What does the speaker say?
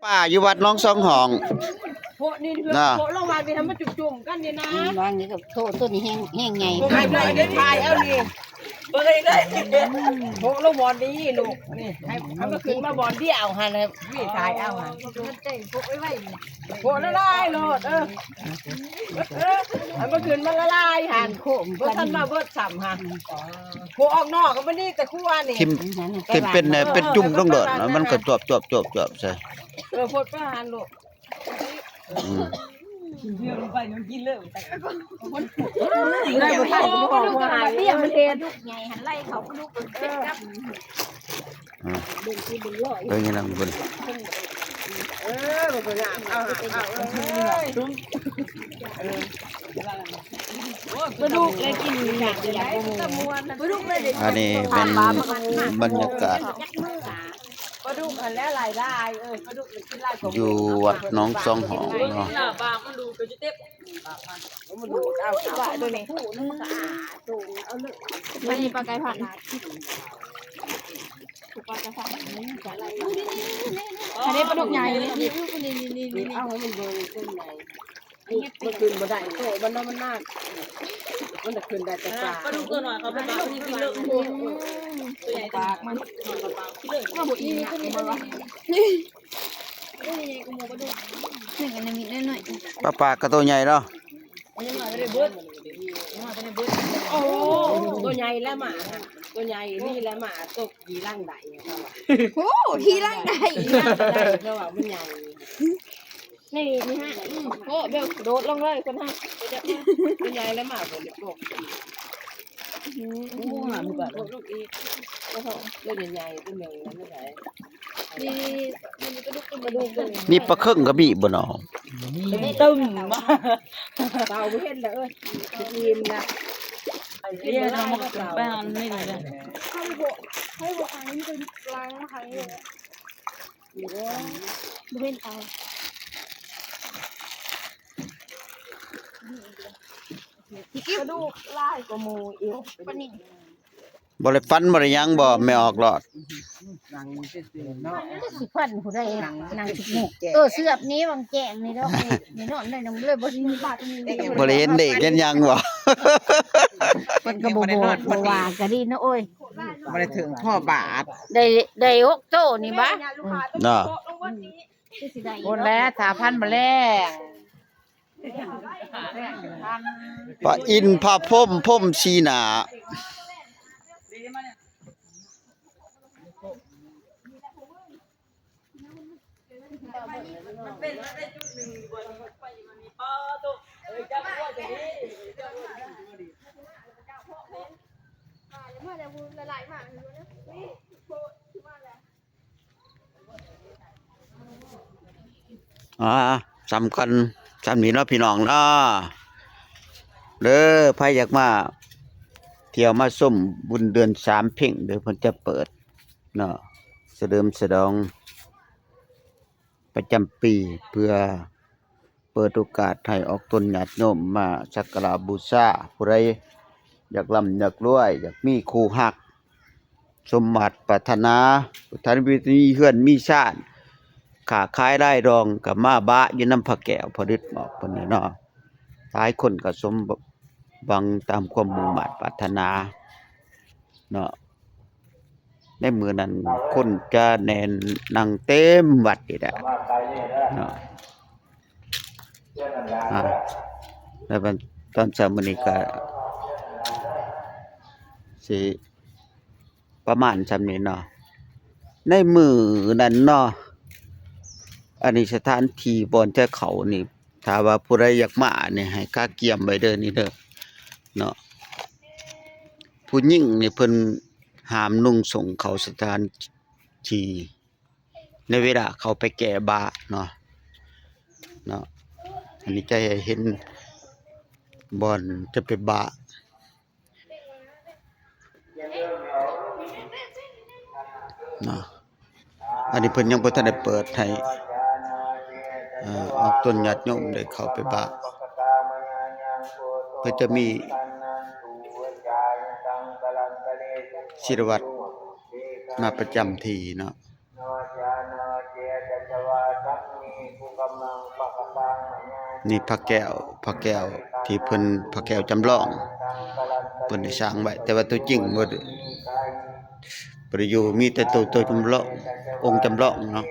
ป้าอยู่วัดน้องสองห้องโพนี่เพื่อ น่ะ โพลงมาไปทำมาจุ่มๆกันนี่นะ วางนี่ก็โทษต้นนี้แห้งใหญ่ โพไปเลยเดี๋ยวถ่ายเอานี่เบิ่งเลยได้โพลงบอลนี้ลูกนี่ให้มันขึ้นมาบอลเดียวหั่นเลยพี่ถ่ายเอาหั่นโพละลายโลดให้มันขึ้นมาละลายหั่นโคมบ่ทันมาเบิดซ้ำหั่นโพออกนอกก็บ่นี่แต่คู่ว่านี่ ทิมเป็นจุ่มต้องโดดแล้วมันก็จวบใส่ โพดประหารลูก อืม ได้บ่ทันบ่ออกว่าหาย เบี้ยมันเทดุกใหญ่หันไล่เขาก็ดุกเป็นกับ อ่าเบิ่งนี่นำเบิ่ง มันก็งามเอากระดูกเลยกินอย่างเดียวกระดูกเลย อันนี้เป็นบรรยากาศ กระดูกอันแล้วหลายได้กระดูกเลยกินหลายของ อยู่วัดน้องสองห้องเนาะ บางมันดูก็จะเต็บมันดูเอาว่าตัวนี้ ไม่มีปลาไก่ผัดปลากระสับอันนี้ปลาดุกใหญ่เลยนี่ เอาให้มันเบิ่งขึ้นใหญ่มันขึ้นบ่ได้โตมันน่ะมันน่ามันจะขึ้นได้แต่ปลาก็ดูตัวหน่อยเขาเป็นปลาที่กินเลิกตัวใหญ่ปากมันว่าบ่อีนี่ก็มีบ่หนึ่งอันนี้มีหน่อย ปลากระตัวใหญ่เนาะ โอ้ตัวใหญ่แล้วหมาตัวใหญ่นี่แล้วหมาตกกี่ร่างใดเขาว่า โอ้ทีร่างใด เขาว่ามันใหญ่ นี่ฮะโอ้เบลโดดลงเลยคนฮะ ตัวใหญ่แล้วหมาผมตกโอ้หาลูกอะลูกอีกตัวใหญ่ตัวหนึ่งนั่นแหละ นี่กระดูกกระดูกเลย มีปลาเครื่องกระบี่บ่เนาะ ตึมมาเต่าไม่เห็นเลยทีมนะเรียนมาก็แป้งไม่เลย ให้บอกอันนี้เป็นล้างนะคะนี่เว้นเอากระดูกลายกว่ามูอีกปนิ่ง บ่ได้ฟันบ่ได้หยังบ่ไม่ออกหลอด สิพันผู้ใดนางสิหมกเสือบนี้บางแจงนี่แล้วนี่นอนได้นำเลยบ่มีบาดนี่ บ่ได้เห็นเด็กเห็นหยังบ่ เพิ่นก็บ่ว่าก็ดีนะโอ้ย บ่ได้ถึงพ่อบาท ได้6โตนี่บ่ เนาะ สิได้ คนแล้ว3,000มาแล้ว ปลาอินพาพรมชีหนาสำคัญสำนี้เนาะพี่น้องเนาะเด้อไผอยากมาเที่ยวมาส้มบุญเดือน3เพ่งเดี๋ยวเพิ่นจะเปิดเนาะเสริมสะดองประจำปีเพื่อเปิดโอกาสให้ออกตนญาติโยมมาสักการะบูชาผู้ใดอยากร่ำอยากรวยอยากมีคู่ฮักสมบัติปรารถนาพุทธวิธีเฮือนมีชาติค้าขายได้รองกับมาบะอยู่นำพระแก้วพอฤทธิ์บอกเพิ่นนี่เนาะหลายคนก็สมหวังตามความมุ่งมั่นปรารถนาเนาะในมื้อนั้นคนจะแน่นนั่งเต็มวัดนี่แหละเนาะแล้วตอนเช้ามื้อนี้ก็สิประมาณซำนี้เนาะในมื้อนั้นเนาะอันนี้สถานที่บ่อนแต่เขานี่ถ้าว่าผู้ใดอยากมานี่ให้ค่าเกียมไว้เด้อนี่เด้อเนาะผู้หญิงนี่เพิ่นห้ามนุ่งส่งเข้าสถานที่ในเวลาเขาไปแก้บาเนาะอันนี้จะให้เห็นบ่อนจะไปบาเนาะอันนี้เพิ่นยังบ่ทันได้เปิดให้ออกต้นญาติโยมได้เข้าไปบาเพื่อจะมีศิลวัตรมาประจำที่เนาะ นี่พระแก้วที่เพิ่นพระแก้วจำลองเพิ่นได้สร้างไว้แต่ว่าตัวจริงบ่ได้อยู่มีแต่ตัวจำลององค์จำลองเนาะ